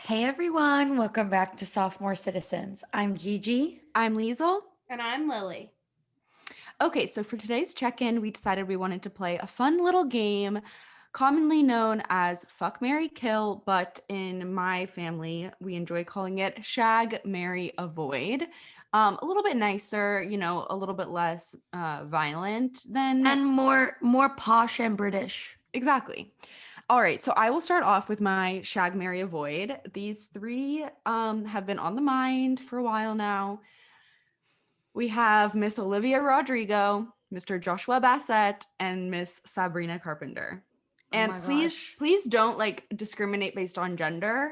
Hey everyone, welcome back to Sophomore Citizens. I'm Gigi. I'm Liesel. And I'm Lily. Okay, so for today's check-in, we decided we wanted to play a fun little game commonly known as Fuck, Marry, Kill, but in my family, we enjoy calling it Shag, Marry, Avoid. A little bit nicer, a little bit less violent than... And more posh and British. Exactly. All right, so I will start off with my Shag, Marry, Avoid. These three have been on the mind for a while now. We have Miss Olivia Rodrigo, Mr. Joshua Bassett, and Miss Sabrina Carpenter. Oh And my gosh. please don't discriminate based on gender.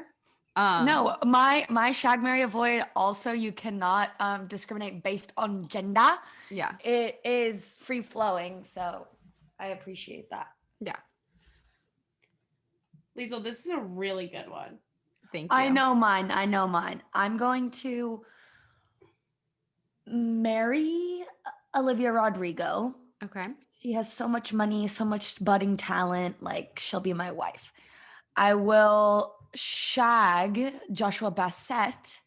No, my shag, marry, avoid. Also, you cannot discriminate based on gender. Yeah. It is free flowing, so I appreciate that. Yeah. Liesel, this is a really good one. Thank you. I know mine. I'm going to marry Olivia Rodrigo. Okay. She has so much money, so much budding talent. Like, she'll be my wife. I will shag Joshua Bassett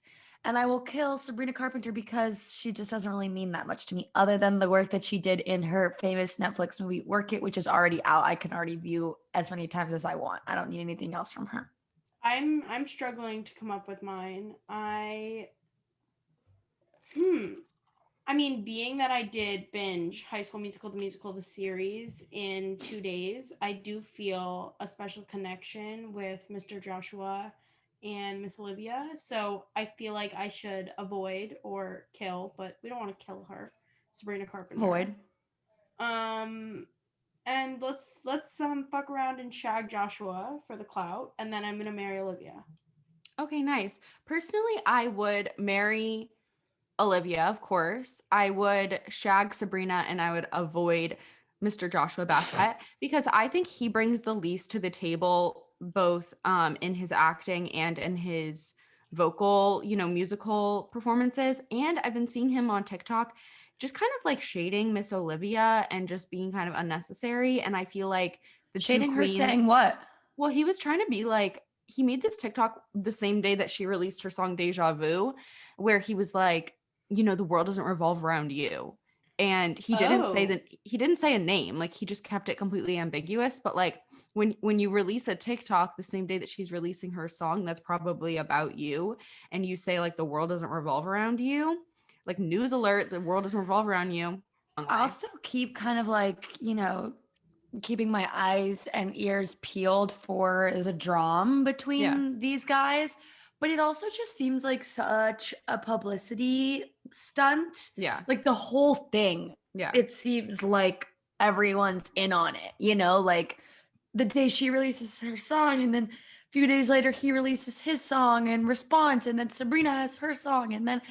and I will kill Sabrina Carpenter because she just doesn't really mean that much to me, other than the work that she did in her famous Netflix movie, Work It, which is already out. I can already view as many times as I want. I don't need anything else from her. I'm struggling to come up with mine. I mean, being that I did binge High School Musical, the musical, the series in 2 days, I do feel a special connection with Mr. Joshua and Miss Olivia. So I feel like I should avoid or kill, but we don't want to kill her, Sabrina Carpenter. Void. And let's fuck around and shag Joshua for the clout, and then I'm gonna marry Olivia. Okay, nice. Personally, I would marry Olivia, of course. I would shag Sabrina and I would avoid Mr. Joshua Bassett because I think he brings the least to the table, both in his acting and in his vocal, musical performances. And I've been seeing him on TikTok just kind of like shading Miss Olivia and just being kind of unnecessary. And I feel like the Shading two her queens, saying what? well, he was trying to be like, he made this TikTok the same day that she released her song Deja Vu, where he was like, the world doesn't revolve around you. And he didn't say a name, like he just kept it completely ambiguous. But like when you release a TikTok the same day that she's releasing her song that's probably about you, and you say like the world doesn't revolve around you, like news alert, the world doesn't revolve around you. I'll still keep kind of like, keeping my eyes and ears peeled for the drama Yeah. between these guys. But it also just seems like such a publicity stunt. Yeah. Like the whole thing. Yeah. It seems like everyone's in on it, like the day she releases her song and then a few days later he releases his song in response and then Sabrina has her song and then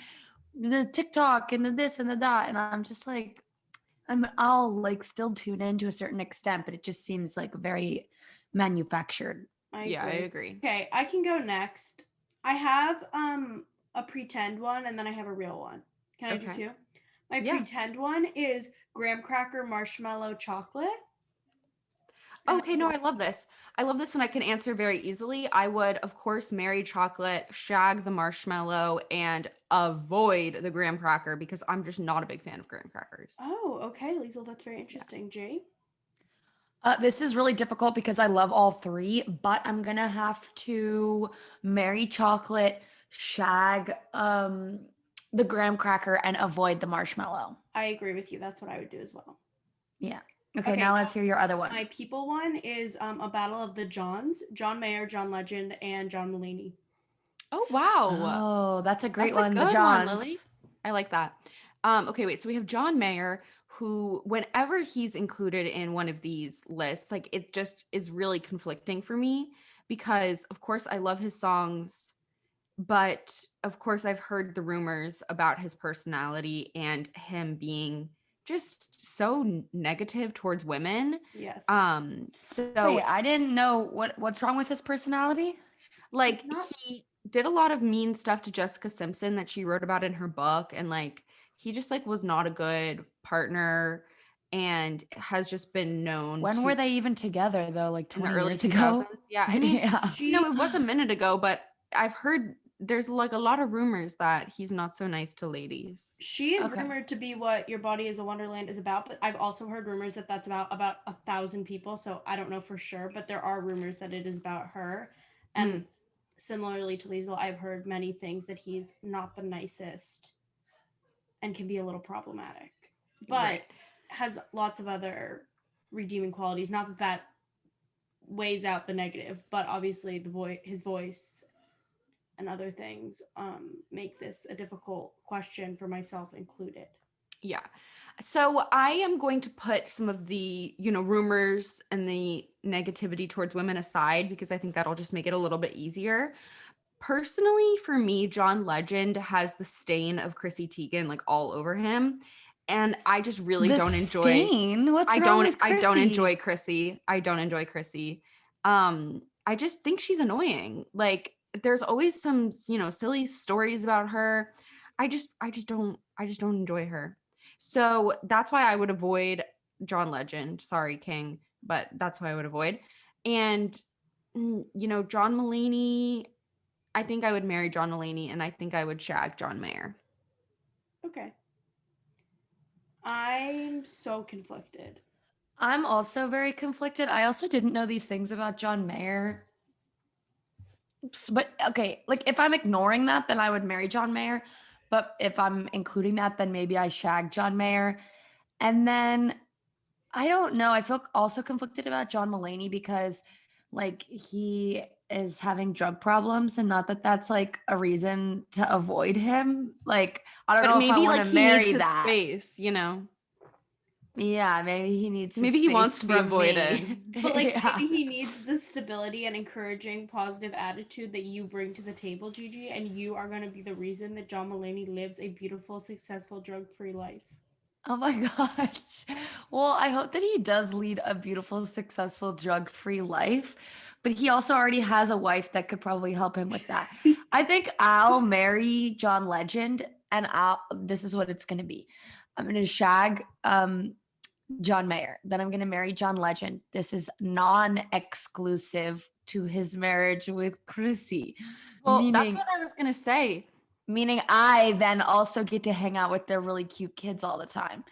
the TikTok and the this and the that. And I'm just like, I'll like still tune in to a certain extent, but it just seems like very manufactured. I agree. Okay, I can go next. I have a pretend one and then I have a real one. Can I do two? My pretend one is graham cracker marshmallow chocolate. Okay, no, I love this. And I can answer very easily. I would, of course, marry chocolate, shag the marshmallow, and avoid the graham cracker because I'm just not a big fan of graham crackers. Oh, okay, Liesel, that's very interesting. Jay? This is really difficult because I love all three, but I'm gonna have to marry chocolate, shag the graham cracker, and avoid the marshmallow. I agree with you. That's what I would do as well. Yeah. Okay, now let's hear your other one. My people one is a battle of the Johns: John Mayer, John Legend, and John Mulaney. Oh, wow. Oh, that's a great one. Good the Johns. one, Lily. I like that. Okay, wait. So we have John Mayer, who, whenever he's included in one of these lists, like it just is really conflicting for me because, of course, I love his songs, but of course, I've heard the rumors about his personality and him being just so negative towards women. Yes. So wait, I didn't know what's wrong with his personality. Like he did a lot of mean stuff to Jessica Simpson that she wrote about in her book, and like he just like was not a good partner and has just been known. When were they even together though? Like 20 in the early years 2000s ago? yeah Yeah. it was a minute ago, but I've heard there's like a lot of rumors that he's not so nice to ladies. She is Okay. rumored to be what Your Body is a Wonderland is about, but I've also heard rumors that that's about 1,000 people, so I don't know for sure, but there are rumors that it is about her. And similarly to Liesel, I've heard many things that he's not the nicest and can be a little problematic, but Right. has lots of other redeeming qualities. Not that that weighs out the negative, but obviously his voice and other things make this a difficult question for myself included. Yeah. So I am going to put some of the, rumors and the negativity towards women aside, because I think that'll just make it a little bit easier. Personally, for me, John Legend has the stain of Chrissy Teigen like all over him. And I just really The don't enjoy stain? What's wrong with I don't Chrissy? enjoy Chrissy. I don't enjoy Chrissy. I just think she's annoying. Like there's always some, silly stories about her. I just don't enjoy her. So that's why I would avoid John Legend. Sorry, King, but that's why I would avoid. And John Mulaney, I think I would marry John Mulaney, and I think I would shag John Mayer. Okay. I'm so conflicted. I'm also very conflicted. I also didn't know these things about John Mayer. But okay, like if I'm ignoring that, then I would marry John Mayer. But if I'm including that, then maybe I shag John Mayer. And then I don't know. I feel also conflicted about John Mulaney because like he is having drug problems, and not that that's like a reason to avoid him. Like I don't But know if I maybe want like to he needs marry his that. space, Yeah, maybe he needs Maybe his he wants space to be from avoided. me. But like Yeah. maybe he needs the stability and encouraging positive attitude that you bring to the table, Gigi, and you are going to be the reason that John Mulaney lives a beautiful, successful, drug-free life. Oh my gosh. Well, I hope that he does lead a beautiful, successful, drug-free life, but he also already has a wife that could probably help him with that. I think I'll marry John Legend, and this is what it's going to be. I'm going to shag John Mayer. Then I'm going to marry John Legend. This is non-exclusive to his marriage with Chrissy. Well, that's Meaning what I was gonna say. meaning I then also get to hang out with their really cute kids all the time,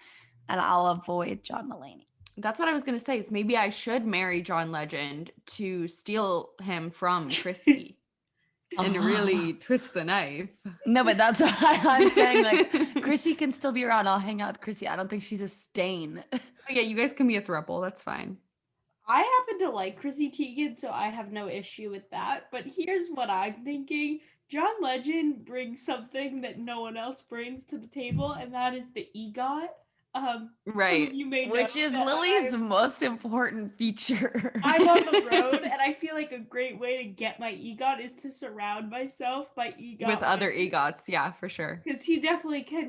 and I'll avoid John Mulaney. That's what I was gonna say. Is maybe I should marry John Legend to steal him from Chrissy and really twist the knife. No, but that's why I'm saying like Chrissy can still be around. I'll hang out with Chrissy. I don't think she's a stain. Yeah, you guys can be a throuple. That's fine. I happen to like Chrissy Teigen, so I have no issue with that. But here's what I'm thinking. John Legend brings something that no one else brings to the table, and that is the EGOT. Right. You may know Which is that Lily's most important feature. I'm on the road, and I feel like a great way to get my EGOT is to surround myself by EGOT With other EGOTs, yeah, for sure. because he definitely can,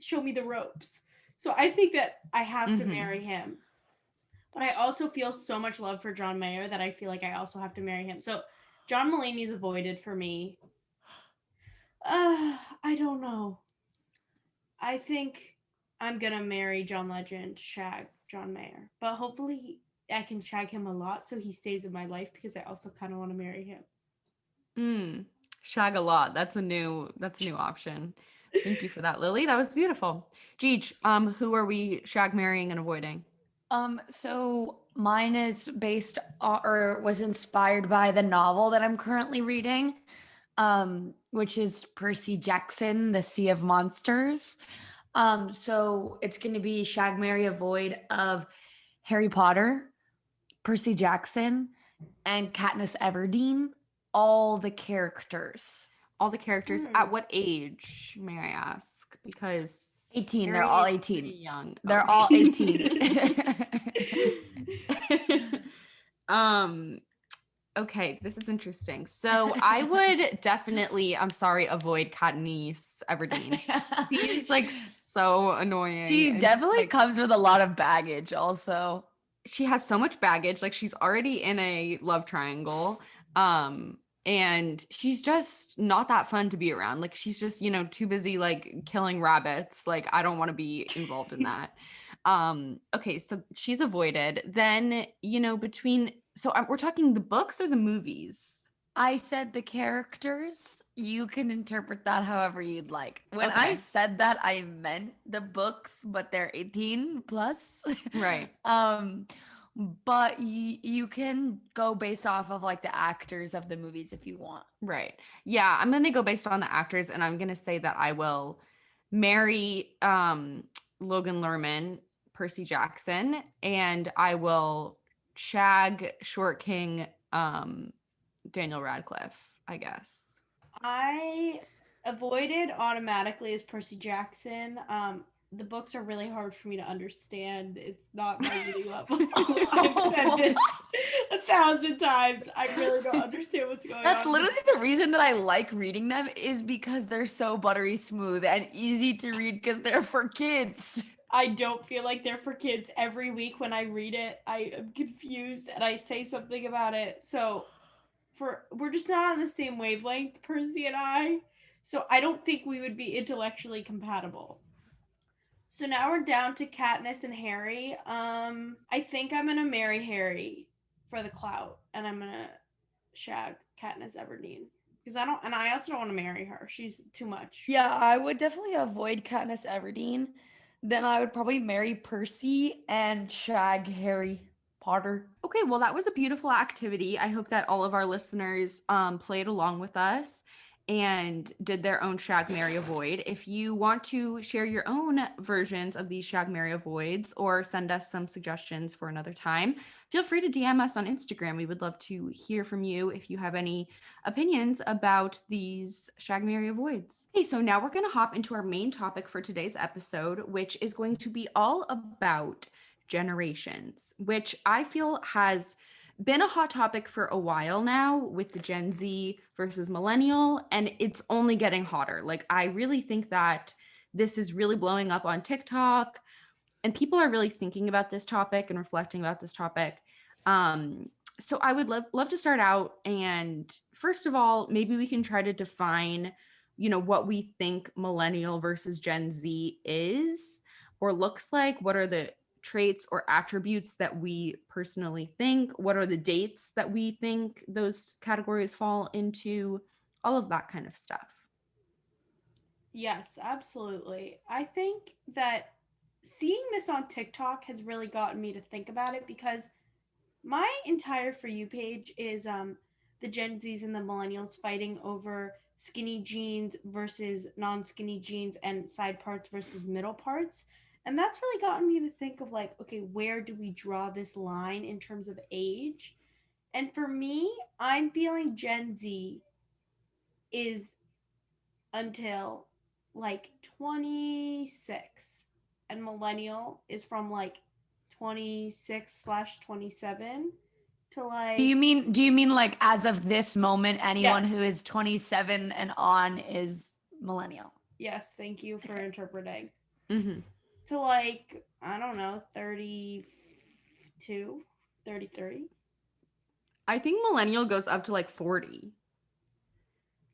show me the ropes. So I think that I have to marry him. But I also feel so much love for John Mayer that I feel like I also have to marry him. So John Mulaney's avoided for me. I don't know. I think I'm gonna marry John Legend, shag John Mayer. But hopefully I can shag him a lot so he stays in my life because I also kind of want to marry him. Shag a lot. That's a new option. Thank you for that, Lily. That was beautiful. Gigi, who are we shag marrying and avoiding? So mine is based or was inspired by the novel that I'm currently reading, which is Percy Jackson, The Sea of Monsters. So it's going to be shag, marry, avoid of Harry Potter, Percy Jackson, and Katniss Everdeen. All the characters. All the characters. At what age, may I ask? Because 18. Harry They're all is 18. pretty young. They're Oh. all 18. Okay, this is interesting. So I would definitely, I'm sorry, avoid Katniss Everdeen. She's like so annoying. She and definitely just, like, comes with a lot of baggage also. she has so much baggage. Like she's already in a love triangle. And she's just not that fun to be around. Like she's just, too busy like killing rabbits. Like I don't want to be involved in that. Okay, so she's avoided. Then, we're talking the books or the movies? I said the characters. You can interpret that however you'd like. When I Okay. said that, I meant the books, but they're 18 plus. Right. But you can go based off of like the actors of the movies if you want. Right. Yeah, I'm going to go based on the actors, and I'm going to say that I will marry Logan Lerman, Percy Jackson, and I will shag Short King Daniel Radcliffe, I guess. I avoided automatically as Percy Jackson. The books are really hard for me to understand. It's not my reading level. I've said this 1,000 times. I really don't understand what's going That's on. literally the reason that I like reading them is because they're so buttery smooth and easy to read because they're for kids. I don't feel like they're for kids. Every week when I read it, I am confused and I say something about it. So we're just not on the same wavelength, Percy and I. So I don't think we would be intellectually compatible. So now we're down to Katniss and Harry. I think I'm gonna marry Harry for the clout, and I'm gonna shag Katniss Everdeen because I also don't want to marry her. She's too much. Yeah, I would definitely avoid Katniss Everdeen. Then I would probably marry Percy and shag Harry Potter. Okay, well, that was a beautiful activity. I hope that all of our listeners played along with us and did their own shag, marry, avoid. If you want to share your own versions of these shag, marry, avoids or send us some suggestions for another time, feel free to DM us on Instagram. We would love to hear from you if you have any opinions about these shag, marry, avoids. Okay, so now we're going to hop into our main topic for today's episode, which is going to be all about generations, which I feel has been a hot topic for a while now with the Gen Z versus millennial, and it's only getting hotter. Like, I really think that this is really blowing up on TikTok, and people are really thinking about this topic and reflecting about this topic. So I would love to start out, and first of all, maybe we can try to define, what we think millennial versus Gen Z is or looks like. What are the traits or attributes that we personally think? What are the dates that we think those categories fall into? All of that kind of stuff. Yes, absolutely. I think that seeing this on TikTok has really gotten me to think about it because my entire For You page is the Gen Zs and the millennials fighting over skinny jeans versus non-skinny jeans and side parts versus middle parts. And that's really gotten me to think of like, okay, where do we draw this line in terms of age? And for me, I'm feeling Gen Z is until like 26 and millennial is from like 26/27 to like. Do you mean like as of this moment, anyone who Yes. is 27 and on is millennial? Yes, thank you for interpreting. Mm-hmm. To like, I don't know, 32, 33. I think millennial goes up to like 40.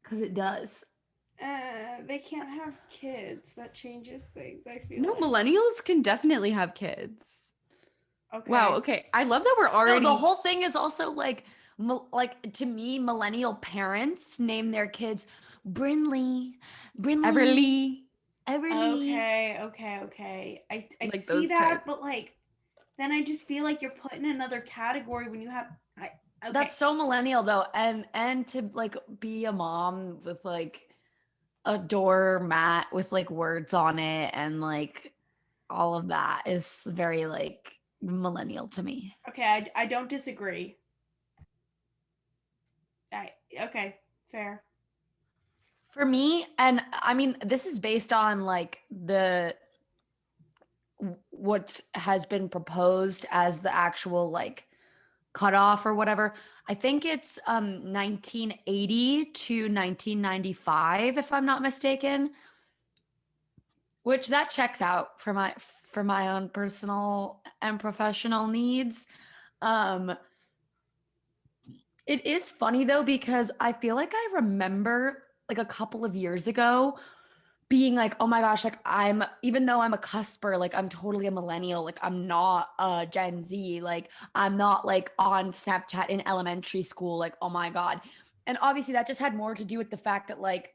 Because it does. They can't have kids. That changes things, I feel No, like. millennials can definitely have kids. Okay. Wow. Okay. I love that we're already. No, the whole thing is also like to me, millennial parents name their kids Brinley, Everly. Okay. I Like see those that, type. but like, then I just feel like you're put in another category when you have. Okay. That's so millennial though, and to like be a mom with like a doormat with like words on it and like all of that is very like millennial to me. Okay, I don't disagree. Okay, fair. For me, and I mean, this is based on like what has been proposed as the actual like cutoff or whatever. I think it's 1980 to 1995, if I'm not mistaken, which that checks out for my own personal and professional needs. Um, it is funny though, because I feel like I remember like a couple of years ago being like, oh my gosh, like even though I'm a cusper, like I'm totally a millennial, like I'm not a Gen Z, like I'm not like on Snapchat in elementary school, like, oh my God. And obviously that just had more to do with the fact that like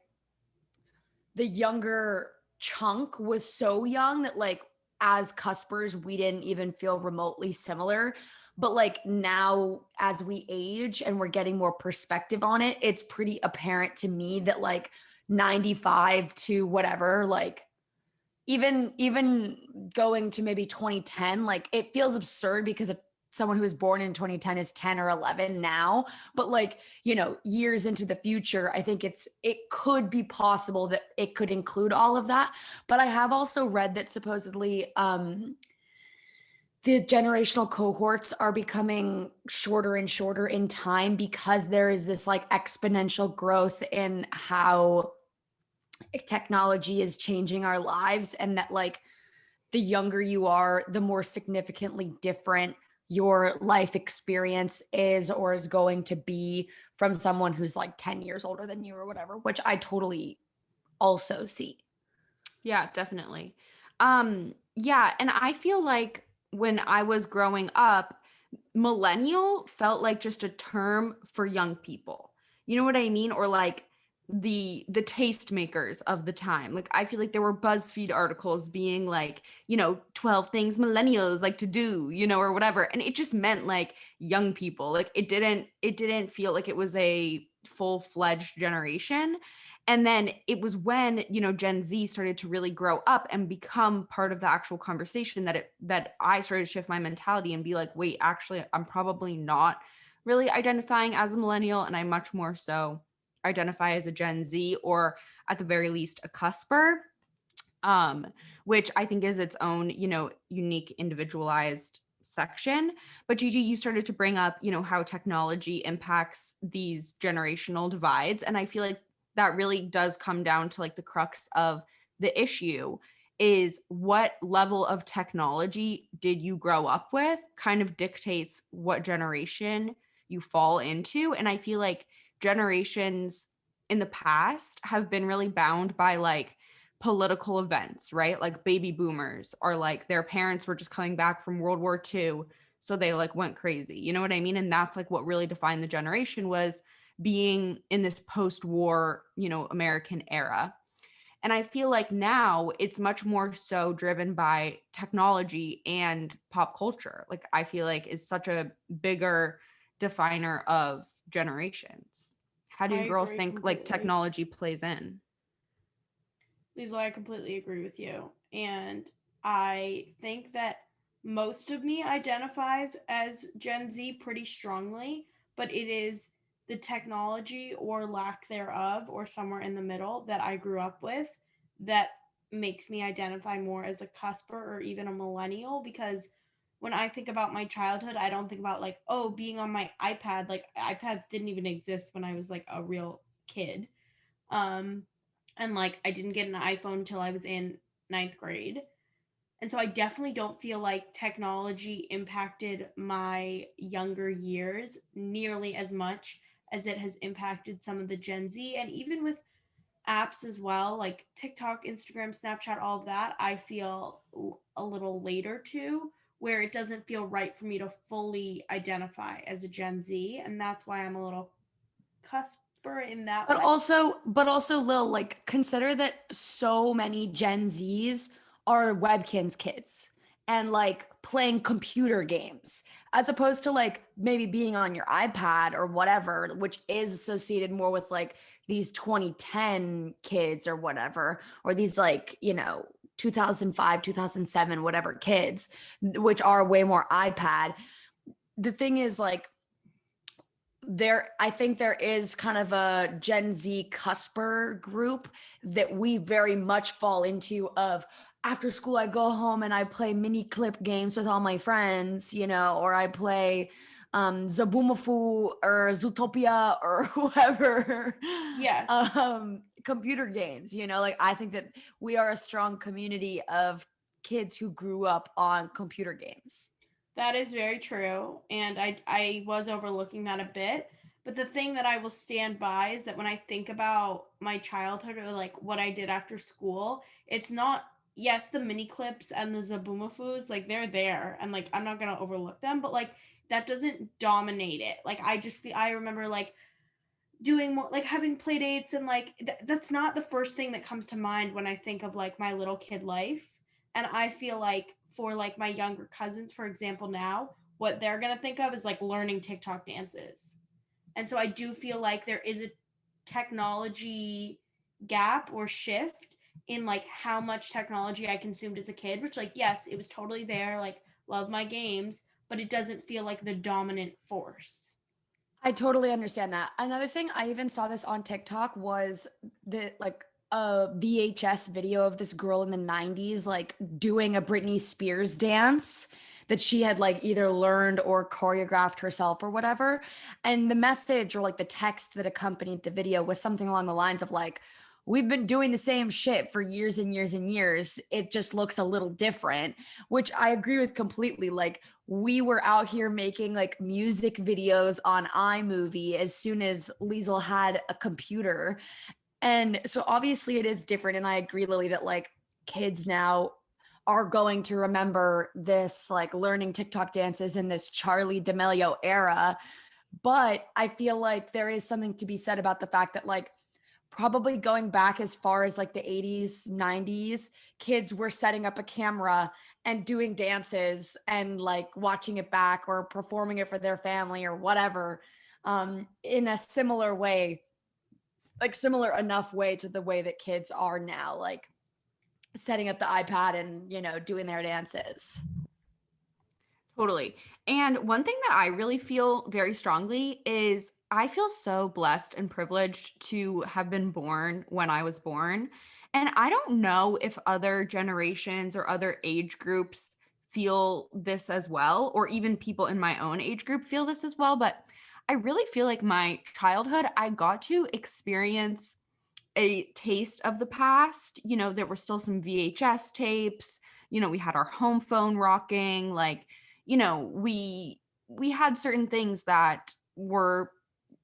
the younger chunk was so young that like as cuspers we didn't even feel remotely similar. But like now as we age and we're getting more perspective on it, it's pretty apparent to me that like 95 to whatever, like even going to maybe 2010, like it feels absurd because someone who was born in 2010 is 10 or 11 now, but like, you know, years into the future, I think it could be possible that it could include all of that. But I have also read that supposedly the generational cohorts are becoming shorter and shorter in time because there is this like exponential growth in how technology is changing our lives, and that like the younger you are, the more significantly different your life experience is or is going to be from someone who's like 10 years older than you or whatever, which I totally also see. Yeah, definitely. Yeah, and I feel like when I was growing up, millennial felt like just a term for young people. You know what I mean? Or like the tastemakers of the time. Like I feel like there were BuzzFeed articles being like, 12 things millennials like to do, or whatever. And it just meant like young people. Like it didn't feel like it was a full-fledged generation. And then it was when, Gen Z started to really grow up and become part of the actual conversation that I started to shift my mentality and be like, wait, actually, I'm probably not really identifying as a millennial, and I much more so identify as a Gen Z, or at the very least a cusper, which I think is its own, unique individualized section. But Gigi, you started to bring up, how technology impacts these generational divides. And I feel like that really does come down to like the crux of the issue is what level of technology did you grow up with kind of dictates what generation you fall into. And I feel like generations in the past have been really bound by like political events, right? Like baby boomers are like their parents were just coming back from World War II. So they like went crazy. You know what I mean? And that's like what really defined the generation was being in this post-war, American era. And I feel like now it's much more so driven by technology and pop culture. Like I feel like is such a bigger definer of generations. How do you girls think completely. like technology plays in? Liesel, I completely agree with you. And I think that most of me identifies as Gen Z pretty strongly, but it is the technology or lack thereof, or somewhere in the middle, that I grew up with that makes me identify more as a cusper or even a millennial. Because when I think about my childhood, I don't think about like, oh, being on my iPad. Like iPads didn't even exist when I was like a real kid. Um, and like I didn't get an iPhone until I was in ninth grade. And so I definitely don't feel like technology impacted my younger years nearly as much as it has impacted some of the Gen Z. And even with apps as well, like TikTok, Instagram, Snapchat, all of that, I feel a little later to, where it doesn't feel right for me to fully identify as a Gen Z. And that's why I'm a little cusper in that But way. also, Lil, like consider that so many Gen Zs are Webkins kids and like playing computer games, as opposed to like maybe being on your iPad or whatever, which is associated more with like these 2010 kids or whatever, or these like, 2005, 2007, whatever kids, which are way more iPad. The thing is like, I think there is kind of a Gen Z cusper group that we very much fall into of after school I go home and I play mini clip games with all my friends, or I play Zaboomafoo or Zootopia or whoever. Yes. Computer games, like I think that we are a strong community of kids who grew up on computer games. That is very true. And I was overlooking that a bit. But the thing that I will stand by is that when I think about my childhood or like what I did after school, it's not, yes, the mini clips and the Zaboomafoo's, like they're there. And like I'm not going to overlook them, but like that doesn't dominate it. Like I remember like doing more, like having play dates, and like that's not the first thing that comes to mind when I think of like my little kid life. And I feel like for like my younger cousins, for example, now what they're going to think of is like learning TikTok dances. And so I do feel like there is a technology gap or shift in like how much technology I consumed as a kid, which like yes, it was totally there, like love my games, but it doesn't feel like the dominant force. I totally understand that. Another thing, I even saw this on TikTok, was the like a VHS video of this girl in the 90s like doing a Britney Spears dance that she had like either learned or choreographed herself or whatever. And the message or like the text that accompanied the video was something along the lines of like, we've been doing the same shit for years and years and years. It just looks a little different, which I agree with completely. Like, we were out here making like music videos on iMovie as soon as Liesel had a computer. And so obviously it is different. And I agree, Lily, that like kids now are going to remember this like learning TikTok dances in this Charlie D'Amelio era. But I feel like there is something to be said about the fact that like probably going back as far as like the 80s, 90s, kids were setting up a camera and doing dances and like watching it back or performing it for their family or whatever, in a similar way, like similar enough way to the way that kids are now, like setting up the iPad and, you know, doing their dances. Totally. And one thing that I really feel very strongly is I feel so blessed and privileged to have been born when I was born. And I don't know if other generations or other age groups feel this as well, or even people in my own age group feel this as well. But I really feel like my childhood, I got to experience a taste of the past. You know, there were still some VHS tapes. You know, we had our home phone rocking, like, you know, we had certain things that were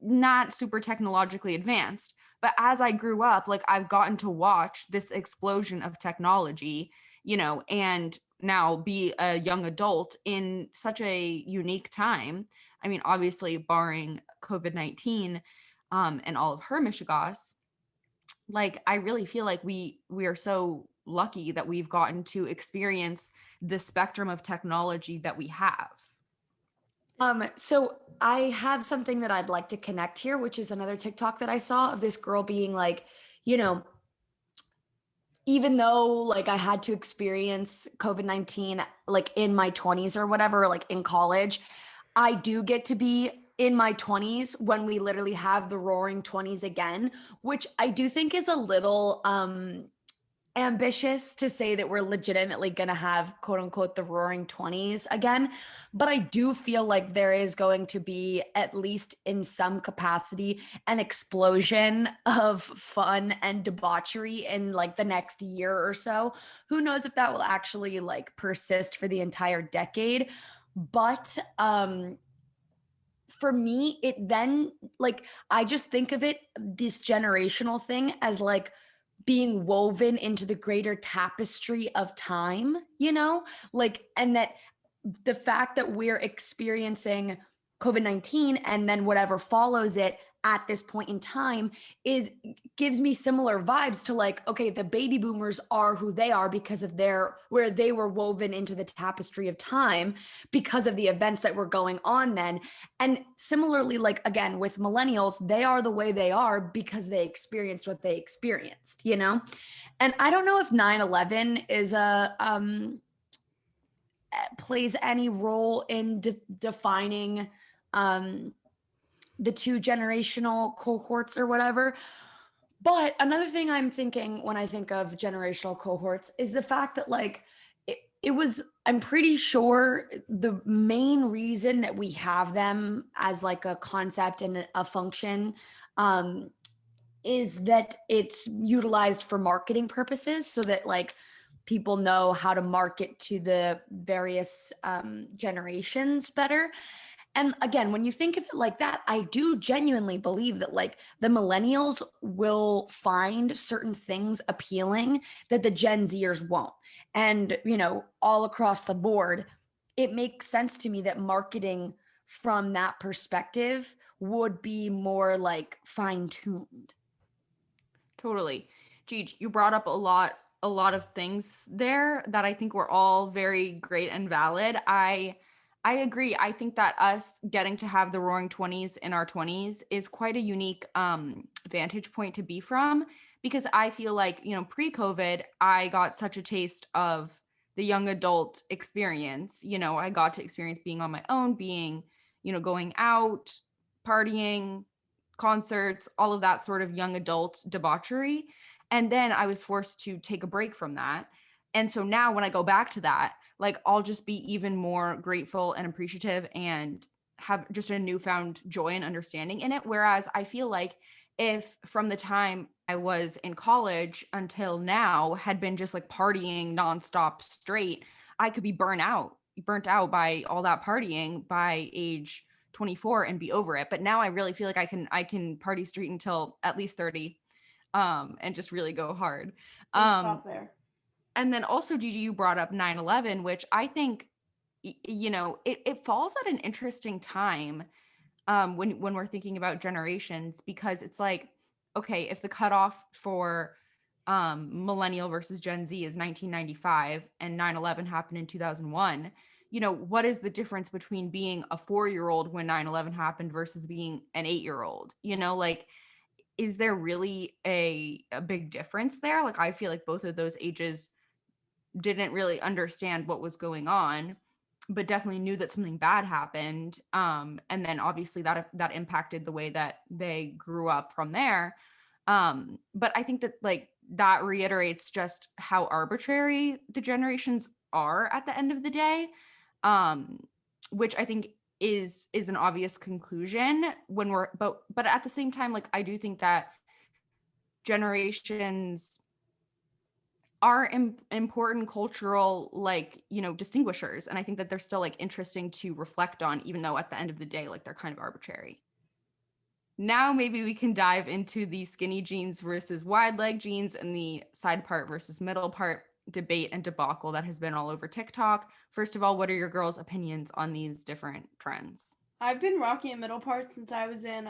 not super technologically advanced. But as I grew up, like I've gotten to watch this explosion of technology, you know, and now be a young adult in such a unique time. I mean, obviously barring COVID-19 and all of her mishigas, like I really feel like we are so lucky that we've gotten to experience the spectrum of technology that we have. So I have something that I'd like to connect here, which is another TikTok that I saw of this girl being like, you know, even though like I had to experience COVID-19 like in my 20s or whatever, like in college, I do get to be in my 20s when we literally have the roaring 20s again, which I do think is a little ambitious to say that we're legitimately going to have quote unquote the roaring 20s again. But I do feel like there is going to be, at least in some capacity, an explosion of fun and debauchery in like the next year or so. Who knows if that will actually like persist for the entire decade. But for me, it then like, I just think of it, this generational thing, as like being woven into the greater tapestry of time, you know? Like, and that the fact that we're experiencing COVID-19 and then whatever follows it at this point in time is gives me similar vibes to like, okay, the baby boomers are who they are because of their where they were woven into the tapestry of time because of the events that were going on then. And similarly, like again with millennials, they are the way they are because they experienced what they experienced, you know? And I don't know if 9/11 is a plays any role in defining the two generational cohorts or whatever. But another thing I'm thinking when I think of generational cohorts is the fact that like it was, I'm pretty sure the main reason that we have them as like a concept and a function is that it's utilized for marketing purposes so that like people know how to market to the various generations better. And again, when you think of it like that, I do genuinely believe that like the millennials will find certain things appealing that the Gen Zers won't. And, you know, all across the board, it makes sense to me that marketing from that perspective would be more like fine-tuned. Totally. Gigi, you brought up a lot of things there that I think were all very great and valid. I agree. I think that us getting to have the roaring 20s in our 20s is quite a unique vantage point to be from, because I feel like, you know, pre-COVID, I got such a taste of the young adult experience. You know, I got to experience being on my own, being, you know, going out, partying, concerts, all of that sort of young adult debauchery. And then I was forced to take a break from that. And so now when I go back to that, like I'll just be even more grateful and appreciative and have just a newfound joy and understanding in it. Whereas I feel like if from the time I was in college until now had been just like partying nonstop straight, I could be burnt out by all that partying by age 24 and be over it. But now I really feel like I can party straight until at least 30 and just really go hard. Stop there. And then also, Gigi, you brought up 9/11, which I think, you know, it falls at an interesting time when we're thinking about generations, because it's like, okay, if the cutoff for millennial versus Gen Z is 1995 and 9/11 happened in 2001, you know, what is the difference between being a 4-year-old when 9/11 happened versus being an 8-year-old? You know, like, is there really a big difference there? Like, I feel like both of those ages didn't really understand what was going on, but definitely knew that something bad happened. And then obviously that impacted the way that they grew up from there. But I think that like that reiterates just how arbitrary the generations are at the end of the day, which I think is an obvious conclusion when we're but at the same time, like I do think that generations are important cultural, like, you know, distinguishers, and I think that they're still like interesting to reflect on, even though at the end of the day, like, they're kind of arbitrary. Now maybe we can dive into the skinny jeans versus wide leg jeans and the side part versus middle part debate and debacle that has been all over TikTok. First of all, what are your girls' opinions on these different trends? I've been rocking a middle part since I was in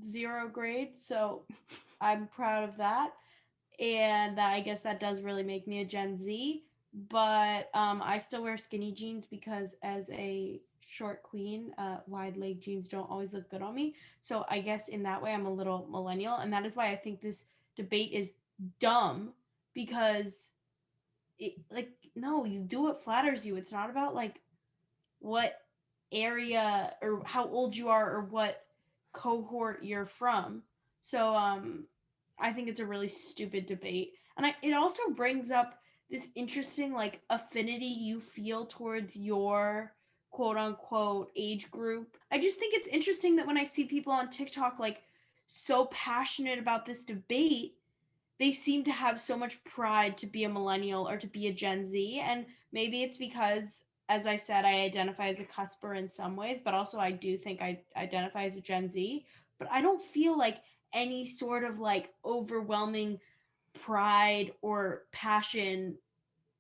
0 grade, so I'm proud of that. And I guess that does really make me a Gen Z. But I still wear skinny jeans because as a short queen, wide leg jeans don't always look good on me. So I guess in that way, I'm a little millennial, and that is why I think this debate is dumb, because it, like, no, you do what flatters you. It's not about like what area or how old you are or what cohort you're from. So I think it's a really stupid debate. And it also brings up this interesting like affinity you feel towards your quote unquote age group. I just think it's interesting that when I see people on TikTok like so passionate about this debate, they seem to have so much pride to be a millennial or to be a Gen Z. And maybe it's because, as I said, I identify as a cusper in some ways, but also I do think I identify as a Gen Z. But I don't feel like any sort of like overwhelming pride or passion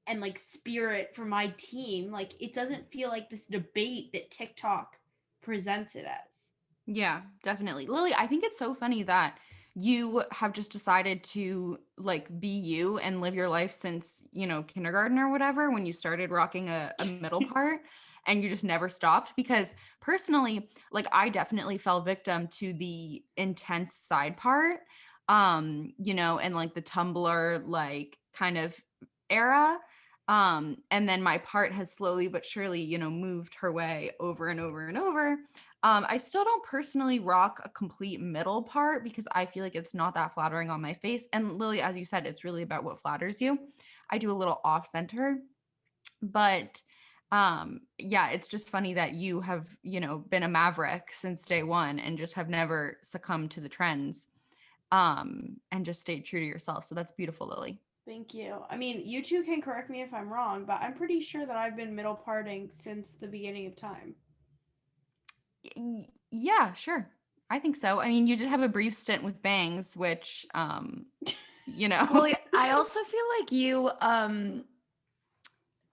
and like spirit for my team. Like, it doesn't feel like this debate that TikTok presents it as. Yeah, definitely. Lily, I think it's so funny that you have just decided to like be you and live your life since, you know, kindergarten or whatever, when you started rocking a middle part, and you just never stopped. Because personally, like, I definitely fell victim to the intense side part, you know, and like the Tumblr like kind of era. And then my part has slowly but surely, you know, moved her way over and over and over. I still don't personally rock a complete middle part because I feel like it's not that flattering on my face. And Lily, as you said, it's really about what flatters you. I do a little off center, but yeah, it's just funny that you have, you know, been a maverick since day one and just have never succumbed to the trends, and just stayed true to yourself. So that's beautiful, Lily. Thank you. I mean, you two can correct me if I'm wrong, but I'm pretty sure that I've been middle parting since the beginning of time. Yeah, sure. I think so. I mean, you did have a brief stint with bangs, which, you know. Well, I also feel like you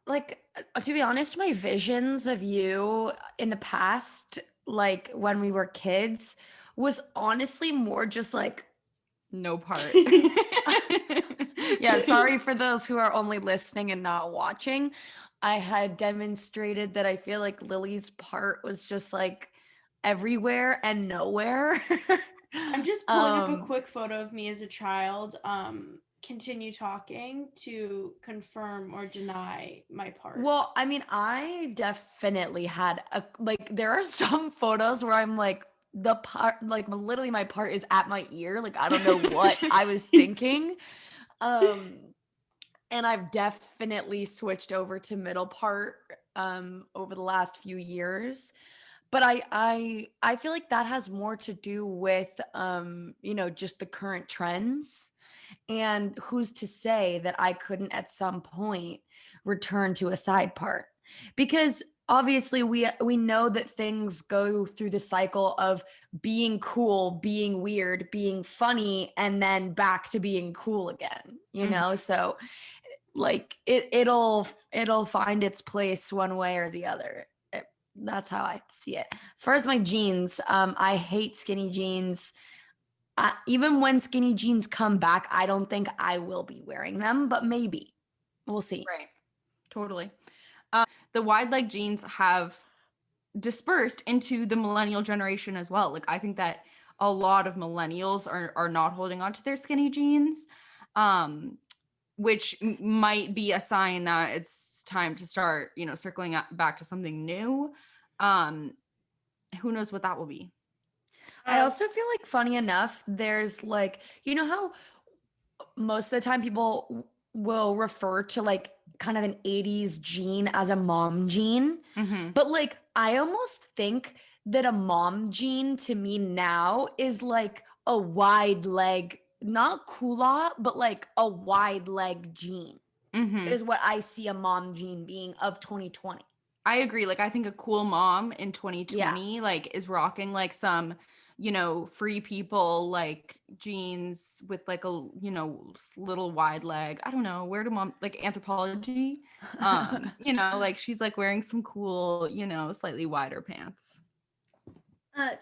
like, to be honest, my visions of you in the past, like when we were kids, was honestly more just like, No part. yeah, sorry for those who are only listening and not watching. I had demonstrated that I feel like Lily's part was just like everywhere and nowhere. I'm just pulling up a um quick photo of me as a child. Continue talking to confirm or deny my part. well, I mean, I definitely had a like there are some photos where I'm like the part like literally my part is at my ear. Like I don't know what I was thinking. Um and I've definitely switched over to middle part over the last few years. But I feel like that has more to do with you know, just the current trends. And who's to say that I couldn't at some point return to a side part? Because obviously we know that things go through the cycle of being cool, being weird, being funny, and then back to being cool again, you Mhm. know? So like it'll find its place one way or the other. That's how I see it. As far as my jeans, I hate skinny jeans. Even when skinny jeans come back, I don't think I will be wearing them, but maybe. We'll see. Right. Totally. The wide leg jeans have dispersed into the millennial generation as well. Like I think that a lot of millennials are not holding on to their skinny jeans, which might be a sign that it's time to start, you know, circling back to something new. Um, who knows what that will be? I also feel like, funny enough, there's like, you know how most of the time people will refer to like kind of an 80s jean as a mom jean. Mm-hmm. But like I almost think that a mom jean to me now is like a wide leg, not culotte, but like a wide leg jean Mm-hmm. is what I see a mom jean being of 2020. I agree. Like I think a cool mom in Yeah. 2020 like is rocking like some, you know, free people like jeans with like a, you know, little wide leg. I don't know, where do mom like Anthropology? You know, like she's like wearing some cool, you know, slightly wider pants.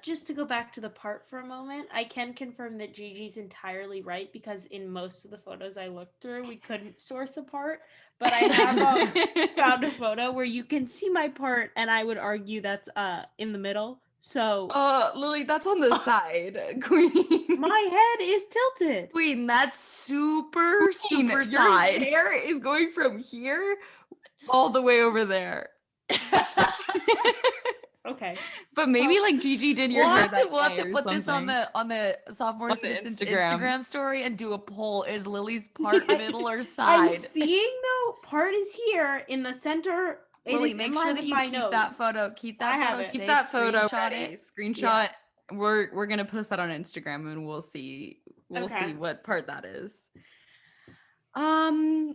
Just to go back to the part for a moment, I can confirm that Gigi's entirely right because in most of the photos I looked through, we couldn't source a part. But I have found a photo where you can see my part, and I would argue that's in the middle. So Lily, that's on the side, Queen. my head is tilted. Queen, that's super, super Your side. hair is going from here all the way over there. Okay. But maybe like Gigi did your hair that We'll have day to or put this on something. the Sophomore On the Citizens Instagram. Instagram story and do a poll. Is Lily's part middle or I'm side? seeing though, part is here in the center. Lily, It is make in sure line that with you my keep nose. that photo. Keep that I have photo it. safe. Keep that photo Screenshot ready. it. Screenshot. We're gonna post that on Instagram and we'll see Okay. what part that is. Um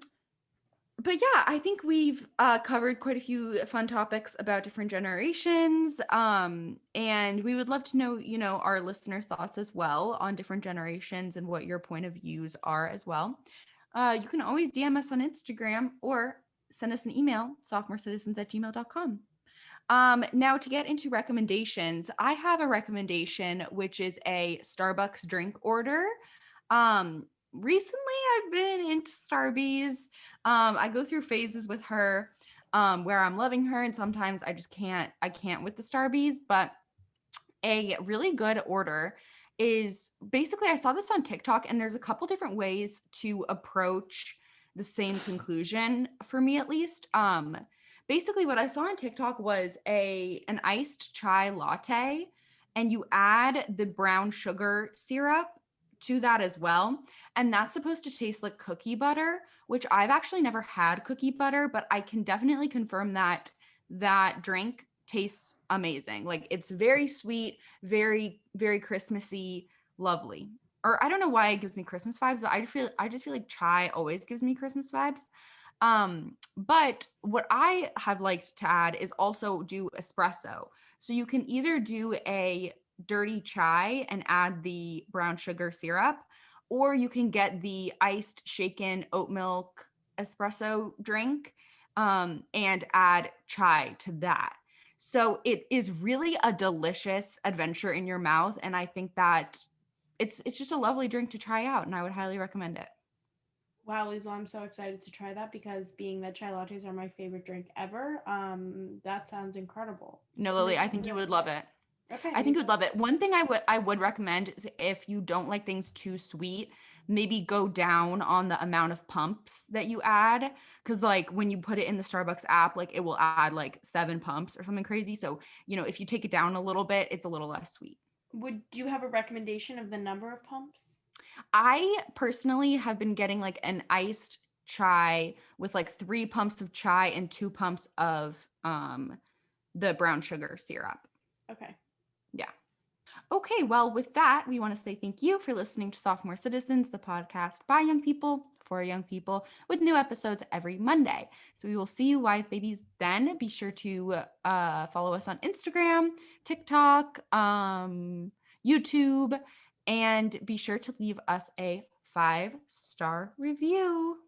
but yeah, I think we've covered quite a few fun topics about different generations. And we would love to know, you know, our listeners' thoughts as well on different generations and what your point of views are as well. You can always DM us on Instagram or send us an email, sophomorecitizens@gmail.com. Now to get into recommendations, I have a recommendation, which is a Starbucks drink order. Recently I've been into Starbies. I go through phases with her, where I'm loving her and sometimes I can't with the Starbies, but a really good order is basically, I saw this on TikTok and there's a couple different ways to approach the same conclusion for me at least. Basically what I saw on TikTok was an iced chai latte and you add the brown sugar syrup to that as well. And that's supposed to taste like cookie butter, which I've actually never had cookie butter, but I can definitely confirm that that drink tastes amazing. Like it's very sweet, very, very Christmassy, lovely. Or I don't know why it gives me Christmas vibes, but I just feel like chai always gives me Christmas vibes. But what I have liked to add is also do espresso. So you can either do a dirty chai and add the brown sugar syrup, or you can get the iced shaken oat milk espresso drink and add chai to that. So it is really a delicious adventure in your mouth. And I think that it's just a lovely drink to try out, and I would highly recommend it. Wow, Liesel, I'm so excited to try that because being that chai lattes are my favorite drink ever, that sounds incredible. No, So Lily, maybe I I'll think do you that would today. love it. Okay, I think maybe you would love it. One thing I would recommend is if you don't like things too sweet, maybe go down on the amount of pumps that you add. Cause like when you put it in the Starbucks app, like it will add like 7 pumps or something crazy. So, if you take it down a little bit, it's a little less sweet. do you have a recommendation of the number of pumps? I personally have been getting like an iced chai with like 3 pumps of chai and 2 pumps of the brown sugar syrup. Okay. Yeah. Okay, well, with that, we want to say thank you for listening to Sophomore Citizens, the podcast by young people for young people, with new episodes every Monday. So we will see you, wise babies, then. Be sure to follow us on Instagram, TikTok, YouTube, and be sure to leave us a 5-star review.